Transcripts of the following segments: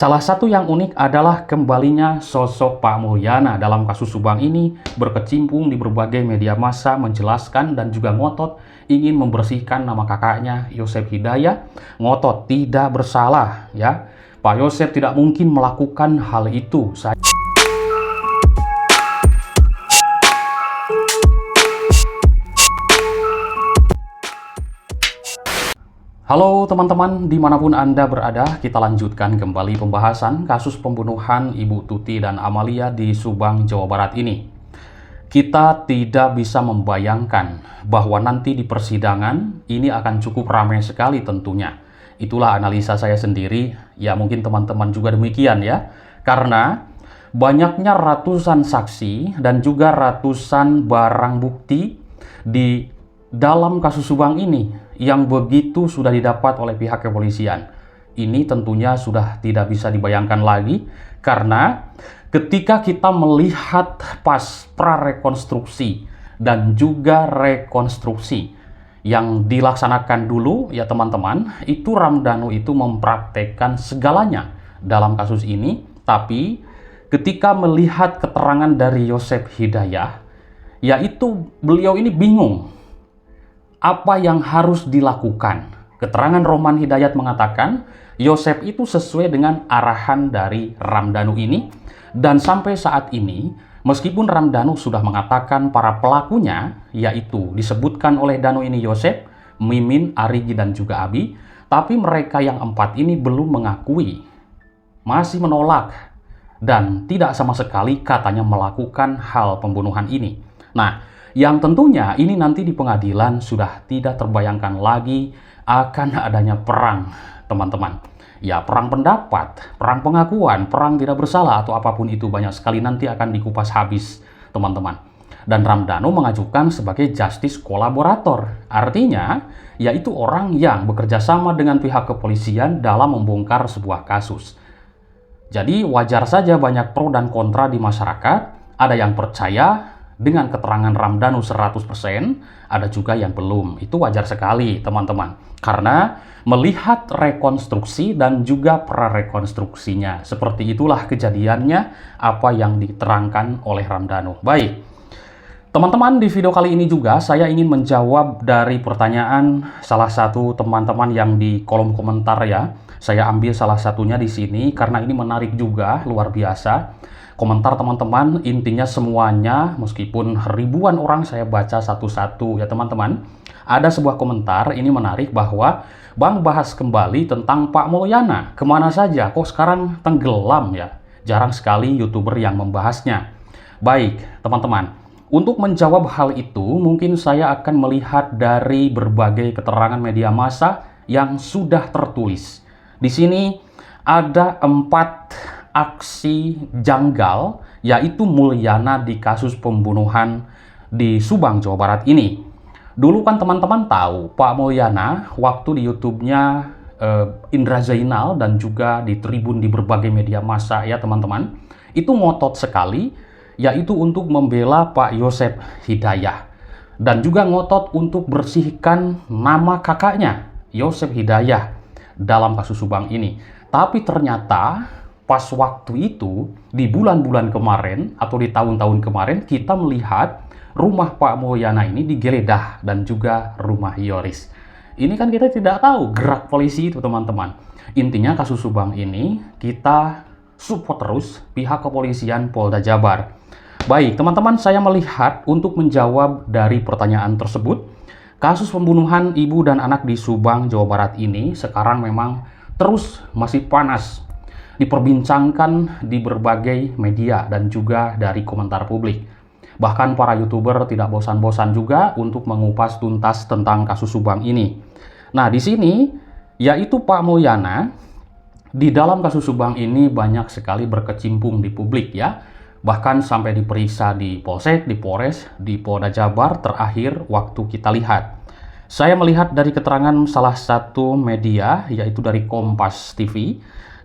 Salah satu yang unik adalah kembalinya sosok Pak Mulyana dalam kasus Subang ini berkecimpung di berbagai media massa menjelaskan dan juga ngotot ingin membersihkan nama kakaknya Yosef Hidayah, ngotot tidak bersalah ya. Pak Yosef tidak mungkin melakukan hal itu. Halo teman-teman, dimanapun Anda berada, kita lanjutkan kembali pembahasan kasus pembunuhan Ibu Tuti dan Amalia di Subang, Jawa Barat ini. Kita tidak bisa membayangkan bahwa nanti di persidangan ini akan cukup ramai sekali tentunya. Itulah analisa saya sendiri, ya mungkin teman-teman juga demikian ya. Karena banyaknya ratusan saksi dan juga ratusan barang bukti di dalam kasus Subang ini yang begitu sudah didapat oleh pihak kepolisian. Ini tentunya sudah tidak bisa dibayangkan lagi karena ketika kita melihat pas prarekonstruksi dan juga rekonstruksi yang dilaksanakan dulu ya teman-teman, itu Ramdhanu itu mempraktekkan segalanya dalam kasus ini, tapi ketika melihat keterangan dari Yosef Hidayah, yaitu beliau ini bingung apa yang harus dilakukan. Keterangan Roman Hidayat mengatakan Yosef itu sesuai dengan arahan dari Ramdhanu ini, dan sampai saat ini meskipun Ramdhanu sudah mengatakan para pelakunya, yaitu disebutkan oleh Danu ini Yosef, Mimin, Arigi dan juga Abi, tapi mereka yang empat ini belum mengakui, masih menolak dan tidak sama sekali katanya melakukan hal pembunuhan ini. Nah, yang tentunya ini nanti di pengadilan sudah tidak terbayangkan lagi akan adanya perang, teman-teman. Ya, perang pendapat, perang pengakuan, perang tidak bersalah atau apapun itu banyak sekali nanti akan dikupas habis, teman-teman. Dan Ramdhanu mengajukan sebagai justice kolaborator. Artinya, yaitu orang yang bekerja sama dengan pihak kepolisian dalam membongkar sebuah kasus. Jadi wajar saja banyak pro dan kontra di masyarakat, ada yang percaya dengan keterangan Ramdhanu 100%, ada juga yang belum. Itu wajar sekali, teman-teman. Karena melihat rekonstruksi dan juga prarekonstruksinya. Seperti itulah kejadiannya apa yang diterangkan oleh Ramdhanu. Baik, teman-teman, di video kali ini juga saya ingin menjawab dari pertanyaan salah satu teman-teman yang di kolom komentar ya. Saya ambil salah satunya di sini karena ini menarik juga, luar biasa. Komentar teman-teman, intinya semuanya, meskipun ribuan orang saya baca satu-satu ya teman-teman. Ada sebuah komentar, ini menarik bahwa Bang bahas kembali tentang Pak Mulyana. Kemana saja? Kok sekarang tenggelam ya? Jarang sekali YouTuber yang membahasnya. Baik, teman-teman. Untuk menjawab hal itu, mungkin saya akan melihat dari berbagai keterangan media massa yang sudah tertulis. Di sini ada 4 aksi janggal, yaitu Mulyana di kasus pembunuhan di Subang, Jawa Barat ini. Dulu kan teman-teman tahu, Pak Mulyana waktu di YouTube-nya Indra Zainal dan juga di Tribun di berbagai media massa ya teman-teman, itu ngotot sekali, yaitu untuk membela Pak Yosef Hidayah. Dan juga ngotot untuk bersihkan nama kakaknya, Yosef Hidayah, dalam kasus Subang ini. Tapi ternyata pas waktu itu, di bulan-bulan kemarin atau di tahun-tahun kemarin, kita melihat rumah Pak Mulyana ini digeledah dan juga rumah Yoris. Ini kan kita tidak tahu gerak polisi itu teman-teman. Intinya kasus Subang ini kita support terus pihak kepolisian Polda Jabar. Baik teman-teman, saya melihat untuk menjawab dari pertanyaan tersebut, kasus pembunuhan ibu dan anak di Subang, Jawa Barat ini sekarang memang terus masih panas diperbincangkan di berbagai media dan juga dari komentar publik. Bahkan para YouTuber tidak bosan-bosan juga untuk mengupas tuntas tentang kasus Subang ini. Nah, di sini yaitu Pak Mulyana di dalam kasus Subang ini banyak sekali berkecimpung di publik ya. Bahkan sampai diperiksa di Polsek, di Polres, di Polda Jabar terakhir waktu kita lihat. Saya melihat dari keterangan salah satu media yaitu dari Kompas TV.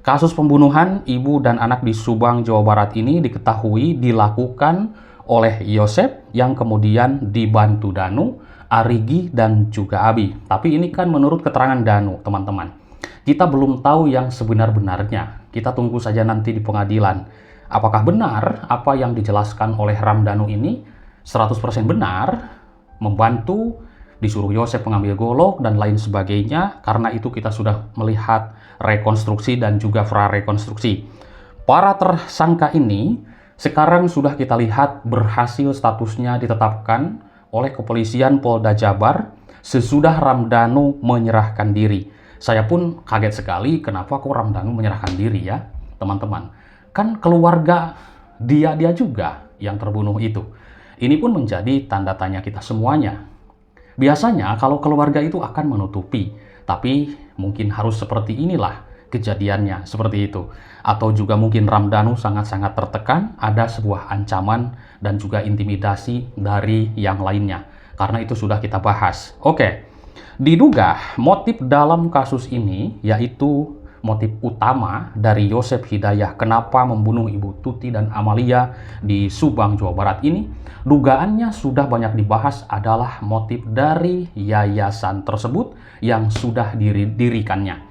Kasus pembunuhan ibu dan anak di Subang, Jawa Barat ini diketahui dilakukan oleh Yosef yang kemudian dibantu Danu, Arigi, dan juga Abi. Tapi ini kan menurut keterangan Danu, teman-teman. Kita belum tahu yang sebenar-benarnya. Kita tunggu saja nanti di pengadilan. Apakah benar apa yang dijelaskan oleh Ramdhanu ini 100% benar, membantu, disuruh Yosef mengambil golok dan lain sebagainya. Karena itu kita sudah melihat rekonstruksi dan juga prarekonstruksi. Para tersangka ini sekarang sudah kita lihat berhasil statusnya ditetapkan oleh kepolisian Polda Jabar sesudah Ramdhanu menyerahkan diri. Saya pun kaget sekali kenapa kok Ramdhanu menyerahkan diri ya, teman-teman. Kan keluarga dia juga yang terbunuh itu. Ini pun menjadi tanda tanya kita semuanya. Biasanya kalau keluarga itu akan menutupi, tapi mungkin harus seperti inilah kejadiannya, seperti itu. Atau juga mungkin Ramdhanu sangat-sangat tertekan, ada sebuah ancaman dan juga intimidasi dari yang lainnya. Karena itu sudah kita bahas. Oke, diduga motif dalam kasus ini yaitu motif utama dari Yosef Hidayah kenapa membunuh Ibu Tuti dan Amalia di Subang, Jawa Barat ini, dugaannya sudah banyak dibahas adalah motif dari yayasan tersebut yang sudah didirikannya.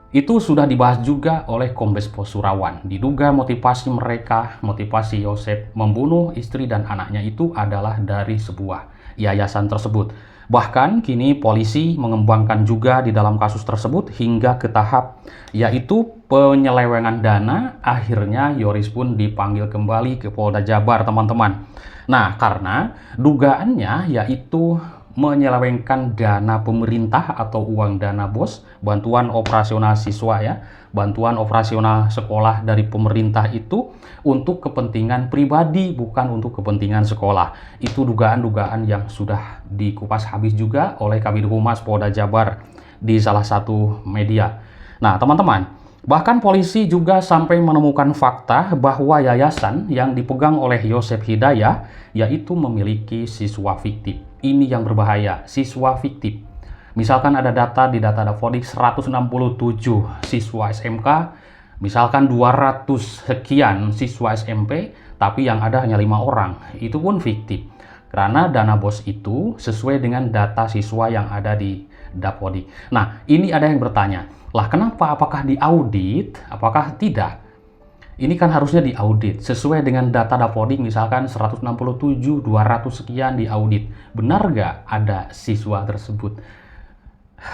Itu sudah dibahas juga oleh Kombes Pol Surawan. Diduga motivasi mereka, motivasi Yosef membunuh istri dan anaknya itu adalah dari sebuah yayasan tersebut. Bahkan kini polisi mengembangkan juga di dalam kasus tersebut hingga ke tahap yaitu penyelewengan dana. Akhirnya Yoris pun dipanggil kembali ke Polda Jabar, teman-teman. Nah, karena dugaannya yaitu menyelewengkan dana pemerintah atau uang dana BOS, bantuan operasional siswa ya, bantuan operasional sekolah dari pemerintah itu untuk kepentingan pribadi, bukan untuk kepentingan sekolah. Itu dugaan-dugaan yang sudah dikupas habis juga oleh Kabid Humas Polda Jabar di salah satu media. Nah, teman-teman, bahkan polisi juga sampai menemukan fakta bahwa yayasan yang dipegang oleh Yosef Hidayah yaitu memiliki siswa fiktif. Ini yang berbahaya, siswa fiktif. Misalkan ada data di data Dapodik 167 siswa SMK, misalkan 200 sekian siswa SMP, tapi yang ada hanya 5 orang. Itu pun fiktif. Karena dana BOS itu sesuai dengan data siswa yang ada di Dapodik. Nah, ini ada yang bertanya, lah kenapa? Apakah diaudit? Apakah tidak? Ini kan harusnya diaudit sesuai dengan data Dapodik, misalkan 167, 200 sekian diaudit. Benar nggak ada siswa tersebut?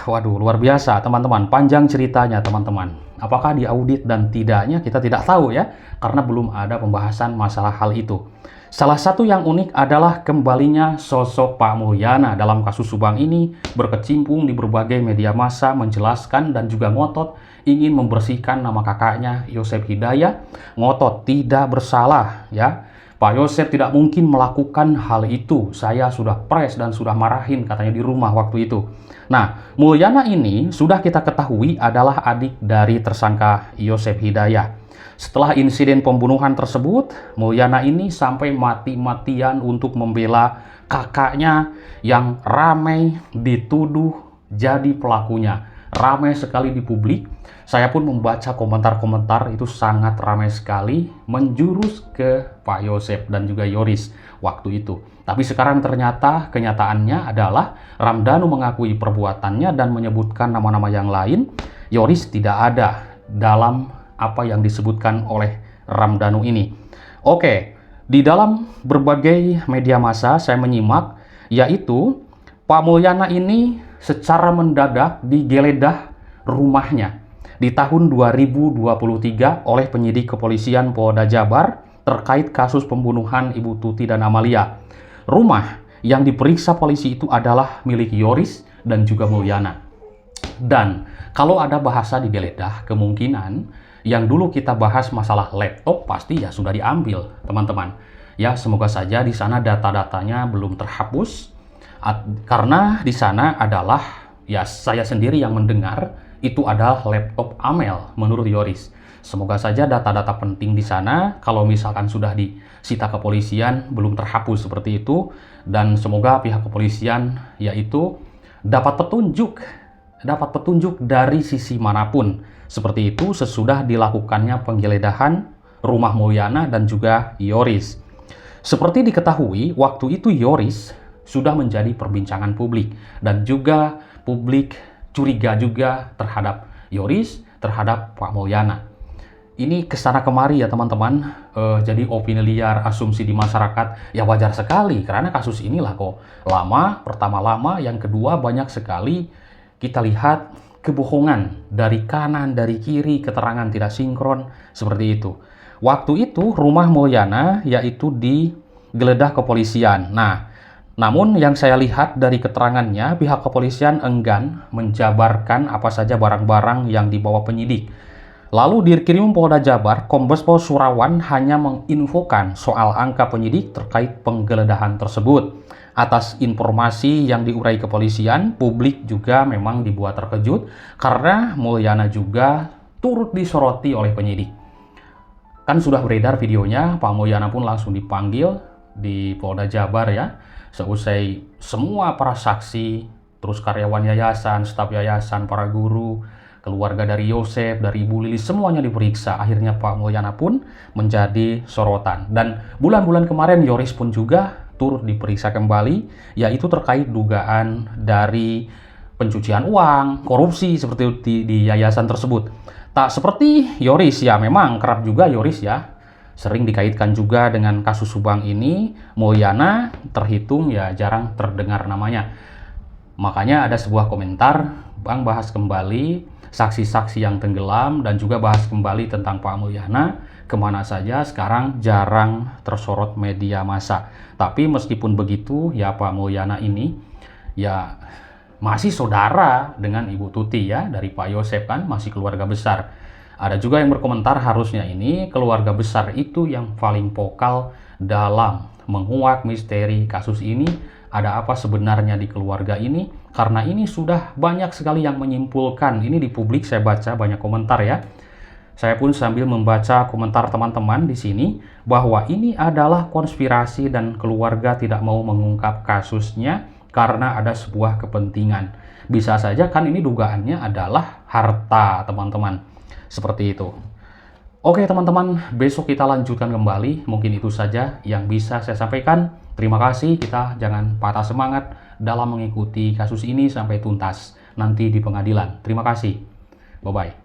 Waduh, luar biasa teman-teman. Panjang ceritanya teman-teman. Apakah diaudit dan tidaknya kita tidak tahu ya, karena belum ada pembahasan masalah hal itu. Salah satu yang unik adalah kembalinya sosok Pak Mulyana dalam kasus Subang ini, berkecimpung di berbagai media massa menjelaskan dan juga ngotot ingin membersihkan nama kakaknya Yosef Hidayah, ngotot tidak bersalah ya. Pak Yosef tidak mungkin melakukan hal itu. Saya sudah pres dan sudah marahin katanya di rumah waktu itu. Nah, Mulyana ini sudah kita ketahui adalah adik dari tersangka Yosef Hidayah. Setelah insiden pembunuhan tersebut, Mulyana ini sampai mati-matian untuk membela kakaknya yang ramai dituduh jadi pelakunya. Ramai sekali di publik. Saya pun membaca komentar-komentar itu sangat ramai sekali menjurus ke Pak Yosef dan juga Yoris waktu itu. Tapi sekarang ternyata kenyataannya adalah Ramdhanu mengakui perbuatannya dan menyebutkan nama-nama yang lain. Yoris tidak ada dalam apa yang disebutkan oleh Ramdhanu ini. Oke, di dalam berbagai media massa saya menyimak yaitu Pak Mulyana ini secara mendadak digeledah rumahnya di tahun 2023 oleh penyidik kepolisian Polda Jabar terkait kasus pembunuhan Ibu Tuti dan Amalia. Rumah yang diperiksa polisi itu adalah milik Yoris dan juga Mulyana. Dan kalau ada bahasa digeledah, kemungkinan yang dulu kita bahas masalah laptop pasti ya sudah diambil, teman-teman. Ya, semoga saja di sana data-datanya belum terhapus. Karena di sana adalah, ya saya sendiri yang mendengar, itu adalah laptop Amel menurut Yoris. Semoga saja data-data penting di sana, kalau misalkan sudah disita kepolisian, belum terhapus seperti itu. Dan semoga pihak kepolisian yaitu dapat petunjuk dari sisi manapun. Seperti itu sesudah dilakukannya penggeledahan rumah Mulyana dan juga Yoris. Seperti diketahui, waktu itu Yoris sudah menjadi perbincangan publik. Dan juga publik curiga juga terhadap Yoris, terhadap Pak Mulyana. ini kesana kemari ya teman-teman. Jadi opini liar, asumsi di masyarakat ya wajar sekali karena kasus inilah kok lama, pertama lama, yang kedua banyak sekali kita lihat kebohongan dari kanan, dari kiri, keterangan tidak sinkron seperti itu. Waktu itu rumah Mulyana yaitu digeledah kepolisian. Nah, namun yang saya lihat dari keterangannya pihak kepolisian enggan menjabarkan apa saja barang-barang yang dibawa penyidik. Lalu Dirkrim Polda Jabar, Kombes Pol Surawan hanya menginfokan soal angka penyidik terkait penggeledahan tersebut. Atas informasi yang diurai kepolisian, publik juga memang dibuat terkejut karena Mulyana juga turut disoroti oleh penyidik. Kan sudah beredar videonya, Pak Mulyana pun langsung dipanggil di Polda Jabar ya. Seusai semua para saksi, terus karyawan yayasan, staf yayasan, para guru, keluarga dari Yosef, dari Ibu Lilis, semuanya diperiksa. Akhirnya Pak Mulyana pun menjadi sorotan. Dan bulan-bulan kemarin Yoris pun juga turut diperiksa kembali, yaitu terkait dugaan dari pencucian uang, korupsi seperti di yayasan tersebut. Tak seperti Yoris ya, memang kerap juga Yoris ya, sering dikaitkan juga dengan kasus Subang ini. Mulyana terhitung ya jarang terdengar namanya. Makanya ada sebuah komentar, Bang bahas kembali saksi-saksi yang tenggelam dan juga bahas kembali tentang Pak Mulyana kemana saja sekarang jarang tersorot media massa. Tapi meskipun begitu ya Pak Mulyana ini ya masih saudara dengan Ibu Tuti ya, dari Pak Yosef kan masih keluarga besar. Ada juga yang berkomentar harusnya ini keluarga besar itu yang paling vokal dalam menguak misteri kasus ini. Ada apa sebenarnya di keluarga ini? Karena ini sudah banyak sekali yang menyimpulkan. Ini di publik saya baca banyak komentar ya. Saya pun sambil membaca komentar teman-teman di sini bahwa ini adalah konspirasi dan keluarga tidak mau mengungkap kasusnya karena ada sebuah kepentingan. Bisa saja kan ini dugaannya adalah harta teman-teman. Seperti itu. Oke teman-teman, besok kita lanjutkan kembali. Mungkin itu saja yang bisa saya sampaikan. Terima kasih, kita jangan patah semangat dalam mengikuti kasus ini sampai tuntas nanti di pengadilan. Terima kasih. Bye-bye.